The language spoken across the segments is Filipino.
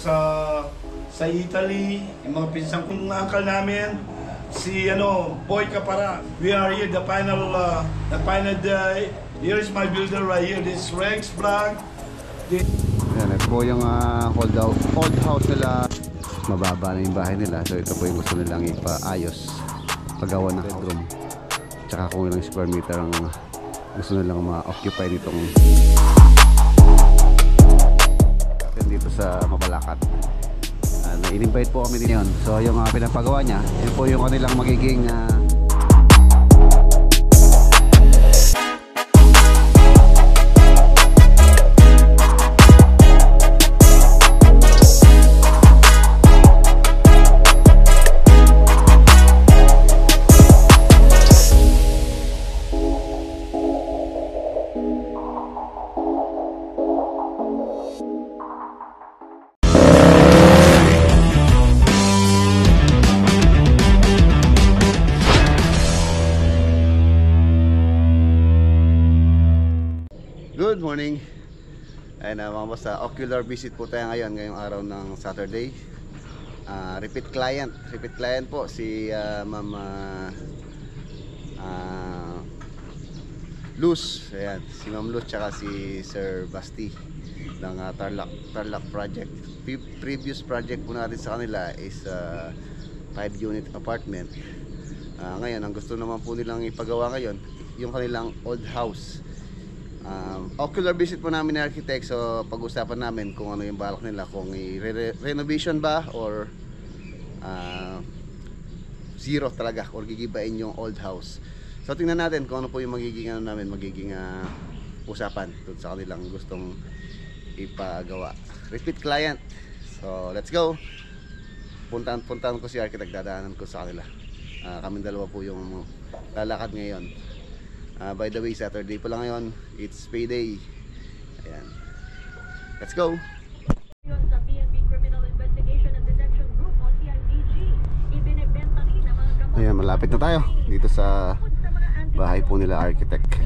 sa Italy, yung mga pinsang kong uncle namin, si Boy Capara. We are here, the final day. Here is my builder right here. This is Rex Vlog. Yan, ito po yung old house nila. Mababa na yung bahay nila. So ito po yung gusto nilang ipaayos, paggawa ng bedroom. Tsaka kung ilang square meter ang gusto nilang ma-occupy nitong dito sa Mabalacat. Na-invite po kami din yun. So yung pinapagawa niya, yun po yung kanilang magiging good morning. Ayun na mga boss, ocular visit po tayo ngayong araw ng Saturday. Repeat client po si Ma'am Luz. Ayan, si Ma'am Luz tsaka si Sir Basti ng Tarlac project. Previous project po natin sa kanila is 5-unit apartment. Ngayon ang gusto naman po nilang ipagawa ngayon yung kanilang old house. Ocular visit po namin ni architect, so pag-usapan namin kung ano yung balak nila, kung renovation ba or zero talaga or gigibain yung old house. So tingnan natin kung ano po yung magiging magiging usapan tungkol sa kanilang gustong ipagawa. Repeat client. So let's go. Puntahan ko si architect, dadaanan ko sa kanila. Kaming dalawa po yung lalakad ngayon. By the way, Saturday po lang ngayon. It's payday. Ayan. Let's go. Sa PNP Criminal Investigation and Detection Group o CIDG, ibinebenta rin ang mga gamot. Ayan, malapit na tayo dito sa bahay po nila architect.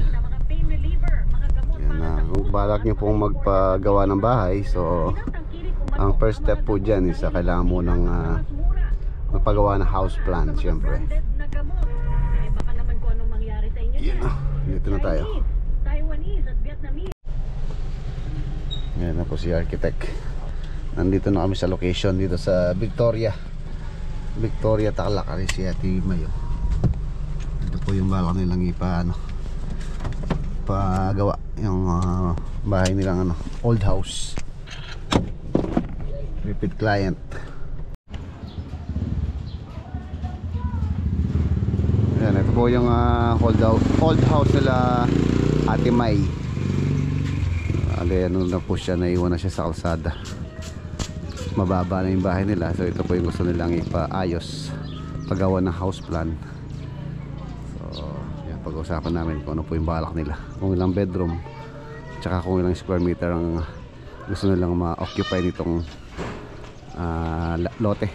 Ayan, kung balak nyo pong magpagawa ng bahay, so ang first step po dyan is kailangan mo ng magpagawa ng house plan, syempre. Yan na, dito na tayo. Yan na po si architect. Nandito na kami sa location dito sa Victoria Tarlac. Ari si Ate Mayo. Ito po yung balak nilang pagawa yung bahay nilang old house. Repeat client. Yan, ito po yung old house nila Ate May. Ano na po siya, naiwan na siya sa kalsada. Mababa na yung bahay nila. So ito po yung gusto nilang ipaayos, paggawa ng house plan. So yan, pag-usapan namin kung ano po yung balak nila, kung ilang bedroom tsaka kung ilang square meter ang gusto nilang ma-occupy nitong lote.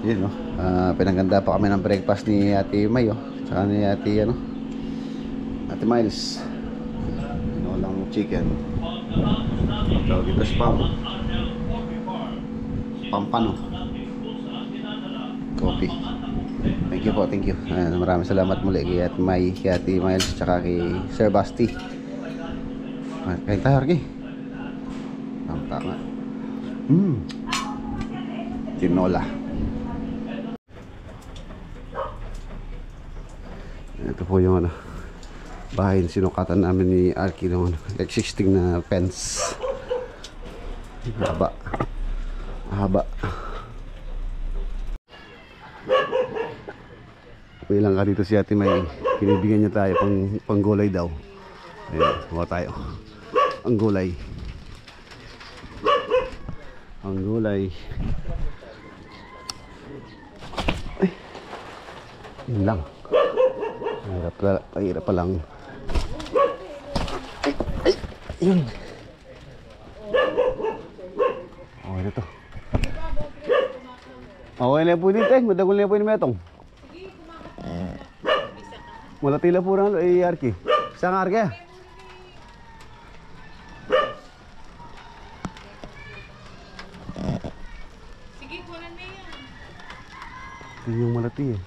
Yun, no? Pinaganda pa kami ng breakfast ni Ate Mayo saka ni Ate Ate Miles. Lang chicken. So dito spam pampano coffee. Thank you po, thank you. Maraming salamat muli kay Ate May, kay Ate Miles saka kay Sir Basti. Kain tayo, Arki. Tama. Tinola. Ito po yung bahay na sinukatan namin ni Arki ng existing na fence. Haba. May lang ka dito si Ate May. Pinibigyan niya tayo pang gulay daw. Ayan, kuha tayo. Ang gulay. Ay, yun lang. Hirap pa lang. Ay, yun. Okay na to. Okay na po dito eh. Madagol na po yung metong. Malati lang po ng Arki. Saan Arki? Sige, kunan mo yan. Ito yung malati eh.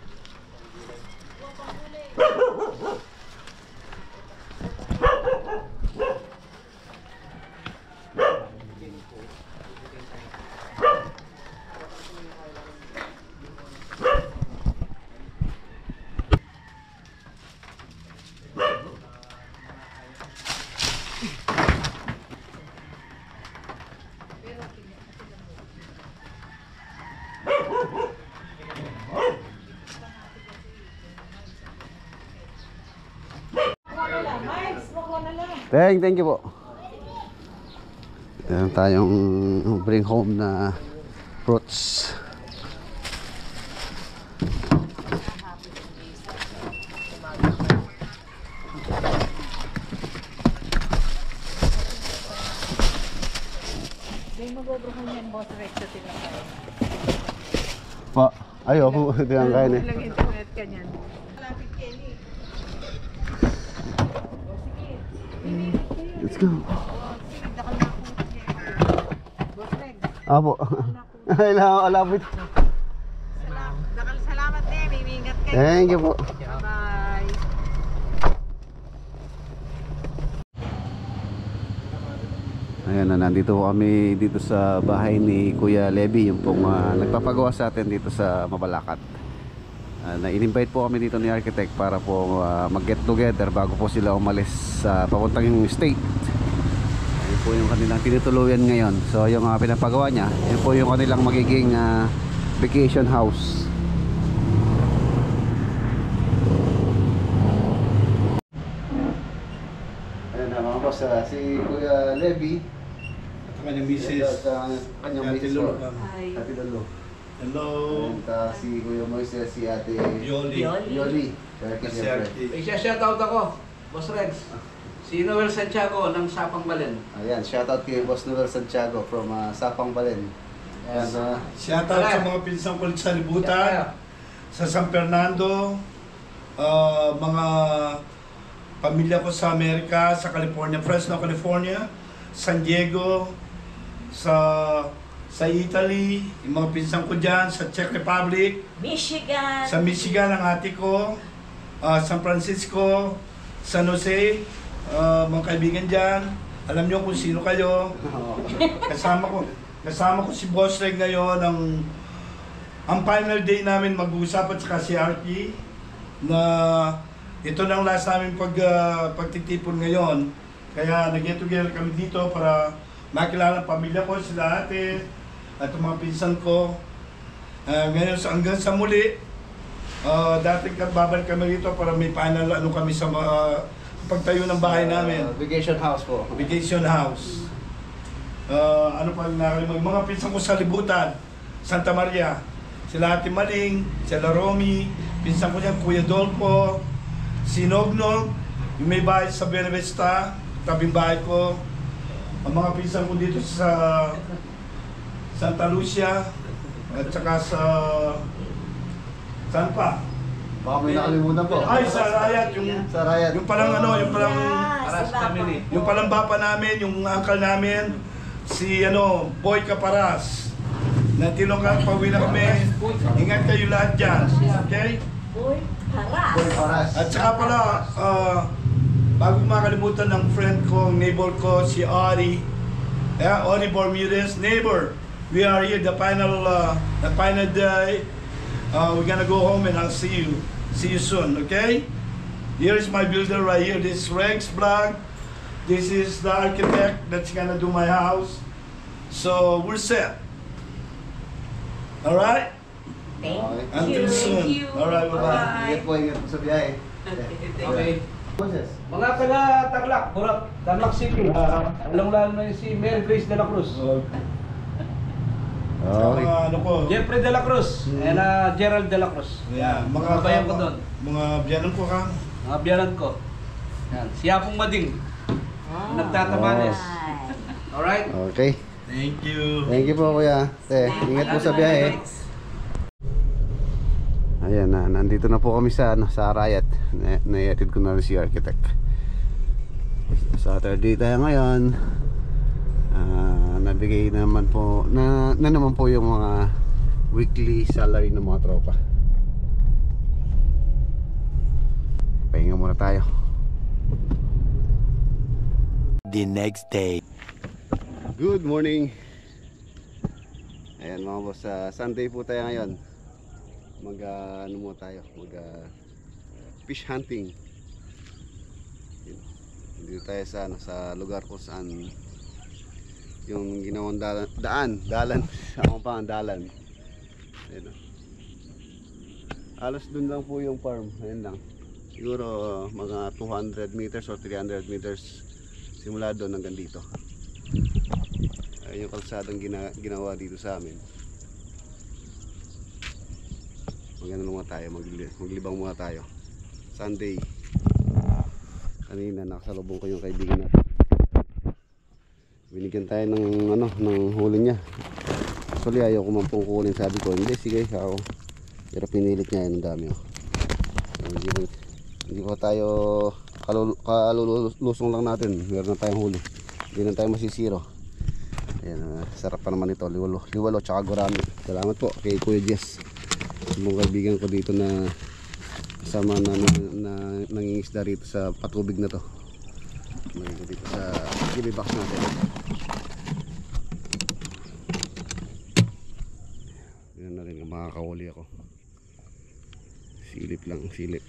Thank you po. Meron tayong bring home na fruits. May magbubrohan yan, boss Rex, sa tinapay. Pa, ayo po ito ang kain eh. Walang internet ka niyan. Malapit yan eh. Let's go. Nagdakal na ako. Boss Rex, Apo. Alapit. salamat eh. May ingat kayo. Thank you po. Bye-bye. Ayan na, nandito po kami dito sa bahay ni Kuya Levy, yung pong nagpapagawa sa atin dito sa Mabalacat. Na-invite po kami dito ni Architect para po mag-get together bago po sila umalis sa papuntang yung state. Ayun po yung kanilang tinutuluyan ngayon. So yung pinapagawa niya, yun po yung kanilang magiging vacation house. Ayan na mga boss, si Kuya Levy Kanyang misis. kanyang Ate misis Lulu. po. Ate Lulu. Hello. And si Kuya Moises, si Ate Yoli. Yoli. Turkey Si siyempre. Ate. May shoutout ako, Boss Rex. Si Noel Santiago ng Sapang Balen. Ayan, shoutout kay Boss Noel Santiago from Sapang Balen. Ayan, Shoutout sa mga pinsang kulit sa libutan, sa San Fernando, mga pamilya ko sa Amerika, sa California, Fresno, California, San Diego, sa Italy, yung mga pinsang ko dyan, sa Czech Republic, Michigan. sa Michigan ang ate ko, San Francisco, San Jose, mga kaibigan dyan, alam nyo kung sino kayo. Kasama ko si Boss Reg ngayon, ang final day namin mag-uusapan sa si Archie, na ito nang last namin pagtitipon ngayon. Kaya nag-get together kami dito para makilala ang pamilya ko, sila ate, at mga pinsan ko. Ngayon hanggang sa muli, dati babalik kami dito para may final kami sa pagtayo ng bahay namin. Vacation house po. Vacation house. Ano pa nakalimutan? Mga pinsan ko sa libutan, Santa Maria. Sila Ate Maling, sila Romy, pinsan ko dyan, Kuya Dolpo, si Nognog, yung may bahay sa Benavista, tabing bahay ko. Ang mga pinsan ko dito sa Santa Lucia, at saka sa saan pa? Baka may nakalimutan po. Ay, sa Rayat, Sa Rayat. yung palang Aras family. yung palang bapa namin, yung uncle namin, si Boy Caparas. Natilong pauwi na kami. Ingat kayo lahat dyan. Okay? Boy, haras. Oras. At saka pala, bago makalimutan ng friend ko, neighbor ko, si Ori. Ori Bermudez, neighbor. We are here, the final day. We're gonna go home and I'll see you. See you soon, okay? Here is my builder right here. This is Rex Vlog. This is the architect that's gonna do my house. So we're set. All right? Okay. Until soon. All right, bye-bye. Ingat po sa biyahe. Okay. Moses. Mga taga Tarlac, Burap, Tarlac City. Alam-lalo na yung si Mary Grace de la Cruz. Okay. Jeffrey de la Cruz. And Gerald de la Cruz. Yeah, Mga bayan ko doon. Mga biyanan ko ka. Mga biyanan ko. Yan. Si Apong Mading. Nagtatabanes. Alright? Okay. Thank you. Thank you po kuya. Ingat po sa biyahe. Ayan na, nandito na po kami sa Arayat. Naiatid ko na rin si architect. Saturday tayo ngayon. Nabigay naman po na naman po yung mga weekly salary ng mga tropa. Pahinga muna tayo. The next day. Good morning. Ayan mga boss, Sunday po tayo ngayon. Ano mo tayo, fish hunting. Dito tayo sa lugar kung saan yung ginawang dalan ako pa ang dalan. Ayan, alos dun lang po yung farm. Ayan lang, siguro mga 200 meters or 300 meters simula doon hanggang dito. Ayun yung kalsadang ginawa dito sa amin. Magano muna tayo, maglibang muna tayo. Sunday. Kanina nakasalubong ko yung kaibigan natin. Binigyan tayo ng huli niya. Actually ayaw ko man pong kunin, sabi ko hindi, sige ako. Pero pinilit niya, yun ang dami oh. Hindi pa tayo kalulusong lang natin, meron na tayong huli. Hindi na tayo masisiro. Ayan, sarap pa naman ito, liwalo tsaka gurami. Salamat po kay Kuya Jess, yung kaibigan ko dito na kasama na nangingisda rito sa patubig na to. Dito sa GB box natin. Yan na rin, makakahuli ako. Silip lang, silip.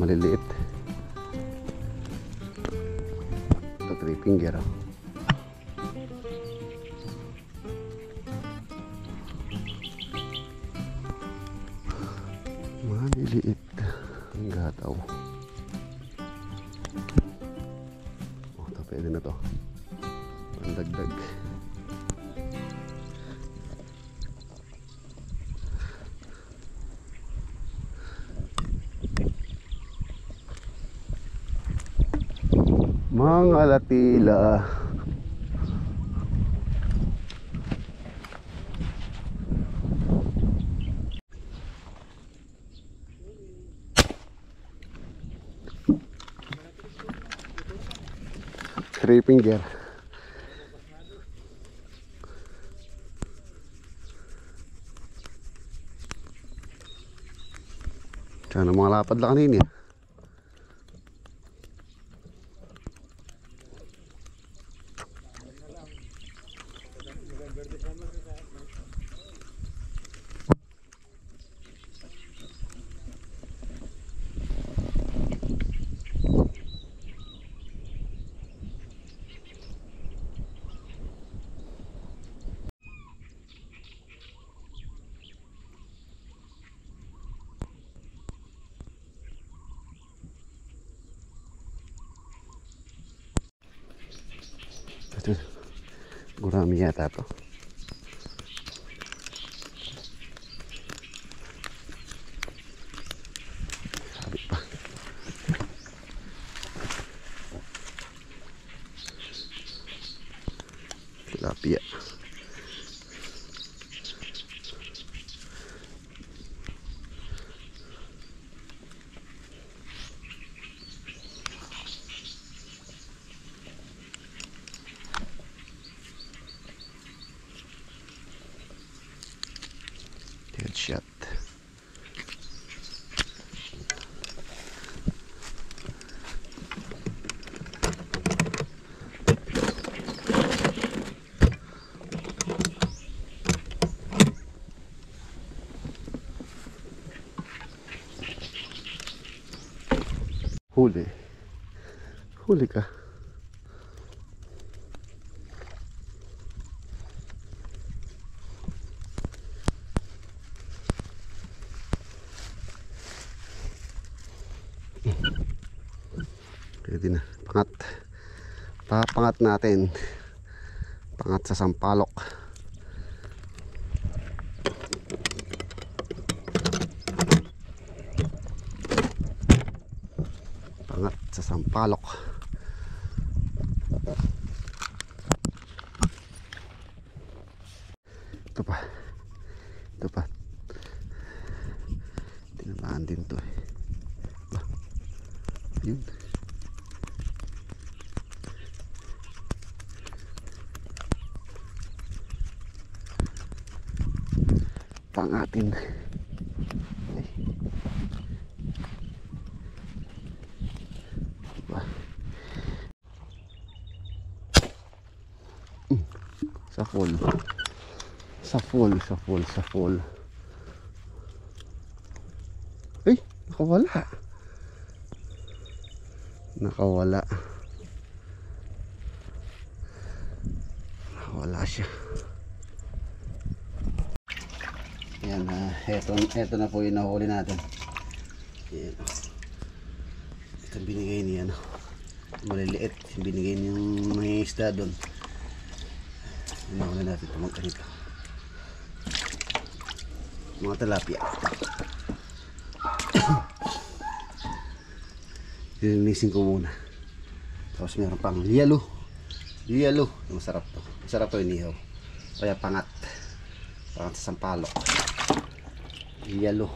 Maliliit. Ito 3 finger oh. Maliliit ang gataw. Oh, ito pwede na to, pandagdag. Mga latila. Three finger. Sana mga lapad lang kanina. Ito, gurami yata to. Sabi pa. Tilapia. Headshot. Huli. Huli ka. Pwede na. Pangat. Papangat natin. Pangat sa sampalok. Pangat sa sampalok. Ito pa. Ito pa. Tinamaan din to eh. Yun. Pangatin. Sa full. Sa full, sa full, sa full. Ay, nakawala. Nakawala. Nakawala siya. Yan, eto na po yung nahuli natin. Yan. Ito binigay niya, ano, maliliit. Binigay niyang mga isda doon. Nahuli natin ito, magkanito. Mga tilapia. Linisin ko muna. Tapos meron pang yellow. Yellow. Masarap to. Masarap to inihaw. Kaya pangat. Pangat sa sampalok. Yellow.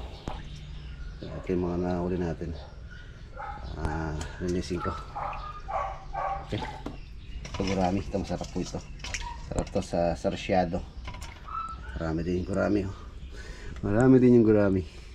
Ito yung mga nahuli natin. Linisin ko. Okay. Ito gurami. Ito masarap po ito. Sarap to sa sarsyado. Marami din yung gurami. Marami din yung gurami.